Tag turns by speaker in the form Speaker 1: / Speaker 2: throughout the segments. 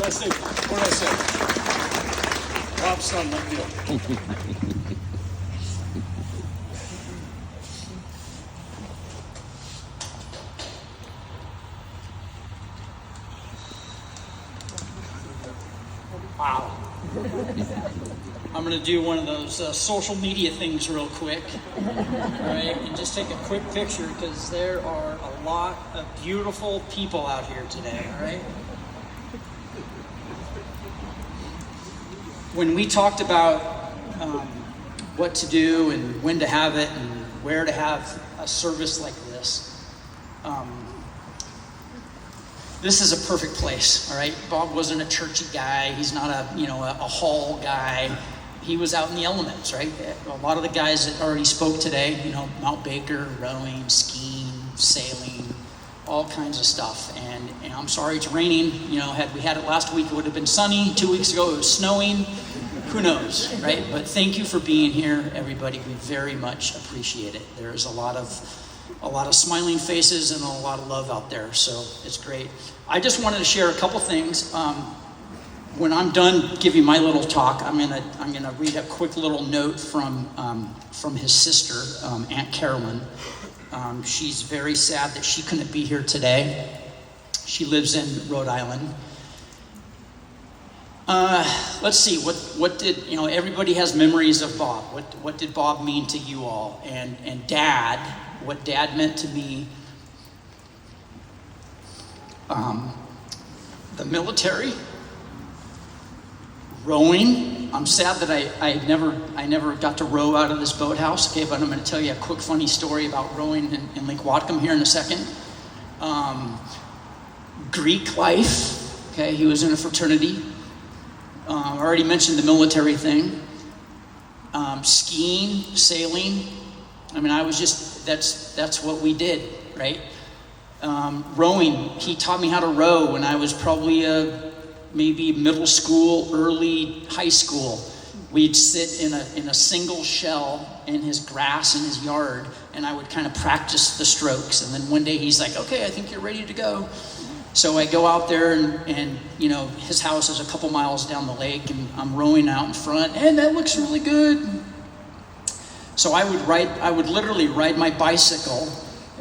Speaker 1: What did I say? Bob's son like Diehl. Wow. I'm going to do one of those social media things real quick, right? And just take a quick picture because there are a lot of beautiful people out here today, all right? When we talked about what to do and when to have it and where to have a service like this, this is a perfect place, all right? Bob wasn't a churchy guy. He's not a hall guy. He was out in the elements, right? A lot of the guys that already spoke today, Mount Baker, rowing, skiing, sailing, all kinds of stuff. And I'm sorry it's raining. Had we had it last week, it would have been sunny. 2 weeks ago, it was snowing. Who knows, right? But thank you for being here, everybody. We very much appreciate it. There's a lot of smiling faces and a lot of love out there, so it's great. I just wanted to share a couple things. When I'm done giving my little talk, I'm gonna read a quick little note from his sister, Aunt Carolyn. She's very sad that she couldn't be here today. She lives in Rhode Island. Let's see, what did, everybody has memories of Bob. What did Bob mean to you all? And Dad, what Dad meant to me, the military, rowing. I'm sad that I never got to row out of this boathouse, okay, but I'm going to tell you a quick funny story about rowing in Lake Whatcom here in a second. Greek life, okay, he was in a fraternity. I already mentioned the military thing. Skiing, sailing. That's what we did, right? Rowing, he taught me how to row when I was probably maybe middle school, early high school. We'd sit in a single shell in his grass in his yard, and I would kind of practice the strokes. And then one day he's like, okay, I think you're ready to go. So I go out there and his house is a couple miles down the lake, and I'm rowing out in front, and that looks really good. So I would literally ride my bicycle,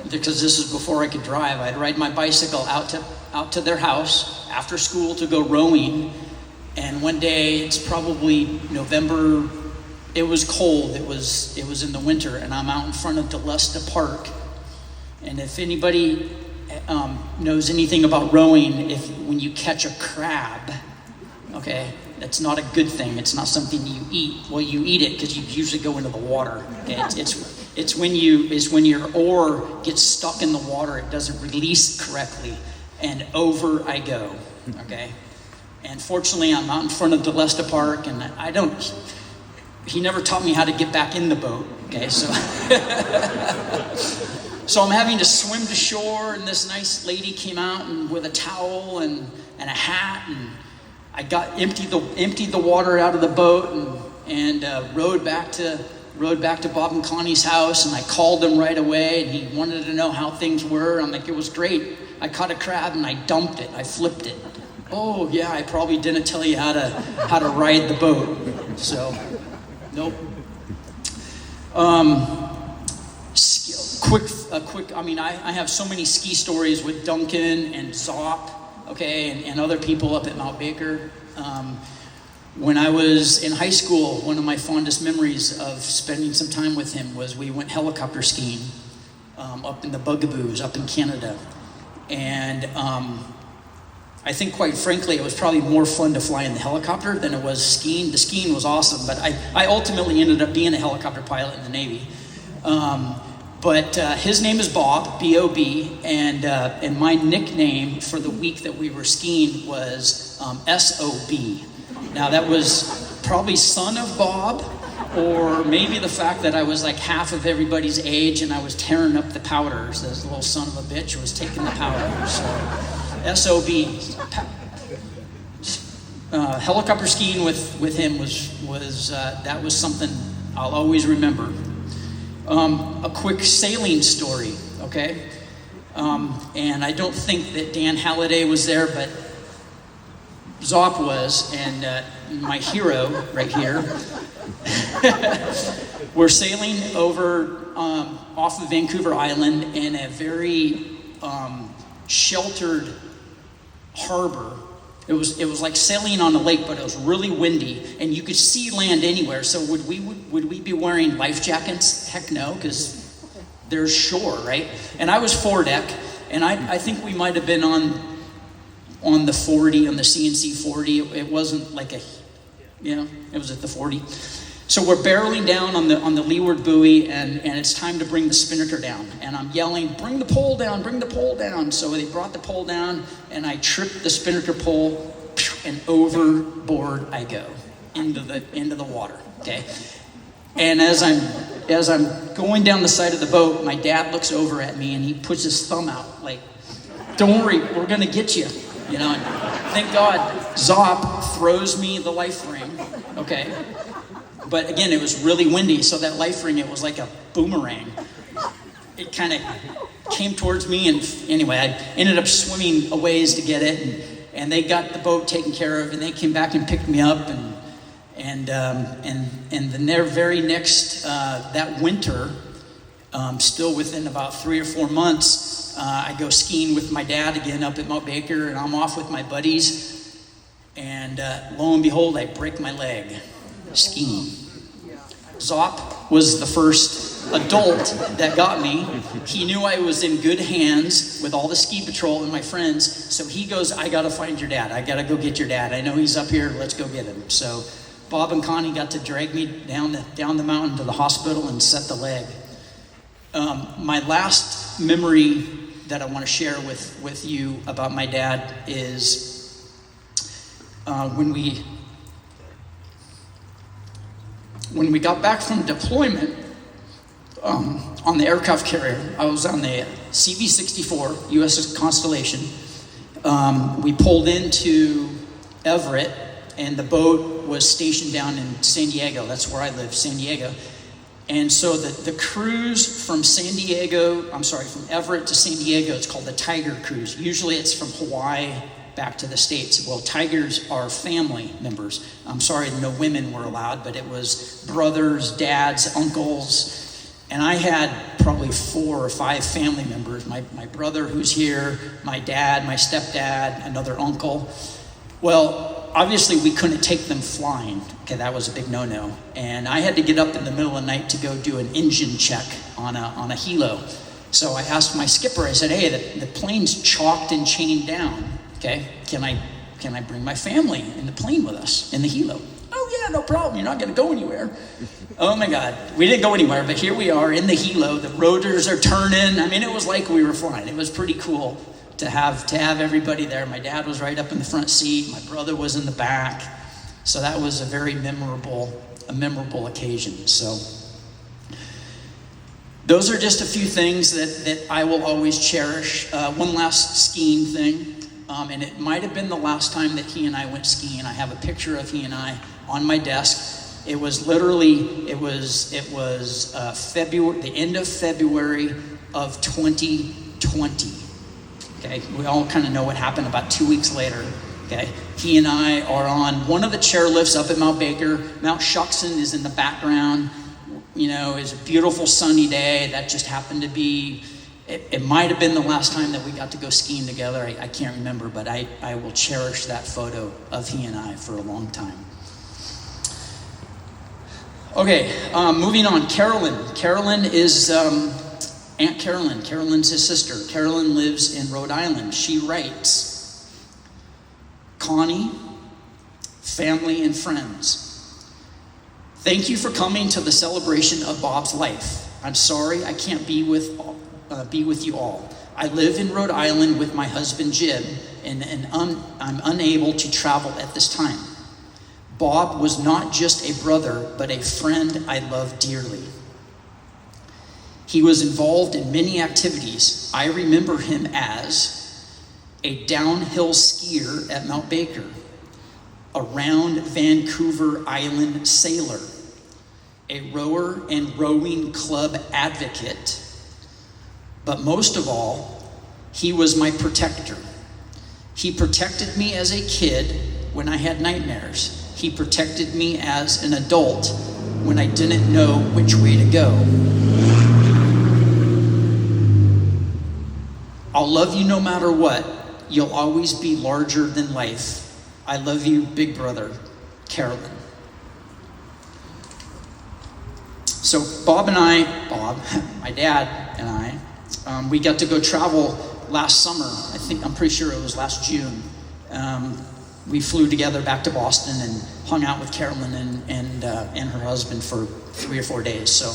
Speaker 1: because this is before I could drive. I'd ride my bicycle out to their house after school to go rowing. And one day, it's probably November, it was cold, it was in the winter, and I'm out in front of Diehl Park. And if anybody knows anything about rowing, when you catch a crab, okay, that's not a good thing. It's not something you eat. Well, you eat it because you usually go into the water. Okay? It's when your oar gets stuck in the water, it doesn't release correctly, and over I go. Okay, and fortunately, I'm out in front of Diehl Park, and he never taught me how to get back in the boat. Okay, so. So I'm having to swim to shore, and this nice lady came out with a towel and a hat, and I emptied the water out of the boat and rowed back to Bob and Connie's house, and I called him right away, and he wanted to know how things were. I'm like, it was great. I caught a crab and I dumped it. I flipped it. Oh yeah, I probably didn't tell you how to ride the boat. So, nope. I have so many ski stories with Duncan and Zop, okay, and other people up at Mount Baker. When I was in high school, one of my fondest memories of spending some time with him was we went helicopter skiing up in the Bugaboos, up in Canada. And I think, quite frankly, it was probably more fun to fly in the helicopter than it was skiing. The skiing was awesome, but I ultimately ended up being a helicopter pilot in the Navy. But his name is Bob, B-O-B, and my nickname for the week that we were skiing was S-O-B. Now, that was probably son of Bob, or maybe the fact that I was like half of everybody's age and I was tearing up the powder. So this little son of a bitch was taking the powder. So S-O-B. Helicopter skiing with him was something I'll always remember. A quick sailing story, okay? And I don't think that Dan Halliday was there, but Zop was, and my hero right here. We're sailing over off of Vancouver Island in a very sheltered harbor. It was like sailing on a lake, but it was really windy, and you could see land anywhere. So would we be wearing life jackets? Heck no, because there's shore, right? And I was foredeck, and I think we might have been on the 40, on the CNC 40. It wasn't like it was at the 40. So we're barreling down on the leeward buoy, and it's time to bring the spinnaker down. And I'm yelling, bring the pole down, bring the pole down. So they brought the pole down, and I tripped the spinnaker pole, and overboard I go into the water. Okay. And as I'm going down the side of the boat, my dad looks over at me and he puts his thumb out, like, "Don't worry, we're gonna get you." You know. And thank God, Zop throws me the life ring. Okay. But again, it was really windy, so that life ring, it was like a boomerang. It kind of came towards me, and anyway, I ended up swimming a ways to get it, and they got the boat taken care of, and they came back and picked me up, and the very next that winter, still within about 3 or 4 months, I go skiing with my dad again up at Mount Baker, and I'm off with my buddies, and lo and behold, I break my leg skiing. Zop was the first adult that got me. He knew I was in good hands with all the ski patrol and my friends, so he goes, "I gotta find your dad. I gotta go get your dad. I know he's up here. Let's go get him." So Bob and Connie got to drag me down the mountain to the hospital and set the leg. My last memory that I want to share with you about my dad is when we got back from deployment on the aircraft carrier. I was on the CV-64 USS Constellation. We pulled into Everett, and the boat was stationed down in San Diego. That's where I live, San Diego. And so the cruise from from Everett to San Diego, it's called the Tiger Cruise. Usually it's from Hawaii back to the States. Well, Tigers are family members. I'm sorry, no women were allowed, but it was brothers, dads, uncles, and I had probably 4 or 5 family members. My brother who's here, my dad, my stepdad, another uncle. Well, obviously we couldn't take them flying. Okay, that was a big no-no. And I had to get up in the middle of the night to go do an engine check on a helo. So I asked my skipper, I said, "Hey, the plane's chalked and chained down. Okay, can I bring my family in the plane with us in the helo?" "Oh yeah, no problem. You're not going to go anywhere." Oh my God, we didn't go anywhere, but here we are in the helo. The rotors are turning. I mean, it was like we were flying. It was pretty cool to have everybody there. My dad was right up in the front seat. My brother was in the back. So that was a very memorable occasion. So those are just a few things that I will always cherish. One last skiing thing. And it might have been the last time that he and I went skiing. I have a picture of he and I on my desk. It was February, the end of February of 2020. Okay, we all kind of know what happened about 2 weeks later. Okay, he and I are on one of the chairlifts up at Mount Baker. Mount Shuckson is in the background. You know, it's a beautiful sunny day. That just happened to be. It might have been the last time that we got to go skiing together. I can't remember, but I will cherish that photo of he and I for a long time. Okay, moving on. Carolyn is Aunt Carolyn. Carolyn's his sister. Carolyn lives in Rhode Island. She writes, "Connie, family and friends, thank you for coming to the celebration of Bob's life. I'm sorry I can't be with you all. I live in Rhode Island with my husband Jim, and I'm unable to travel at this time. Bob was not just a brother, but a friend I love dearly. He was involved in many activities. I remember him as a downhill skier at Mount Baker, a round Vancouver Island sailor, a rower and rowing club advocate, but most of all, he was my protector. He protected me as a kid when I had nightmares. He protected me as an adult when I didn't know which way to go. I'll love you no matter what. You'll always be larger than life. I love you, big brother, Carolyn. So Bob, my dad and I, we got to go travel last summer. I'm pretty sure it was last June. We flew together back to Boston and hung out with Carolyn and her husband for 3 or 4 days. So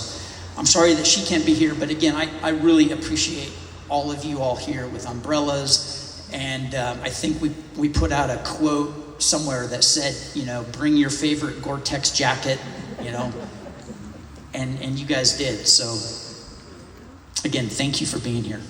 Speaker 1: I'm sorry that she can't be here, but again, I really appreciate all of you all here with umbrellas. And I think we put out a quote somewhere that said, bring your favorite Gore-Tex jacket, and you guys did. So again, thank you for being here.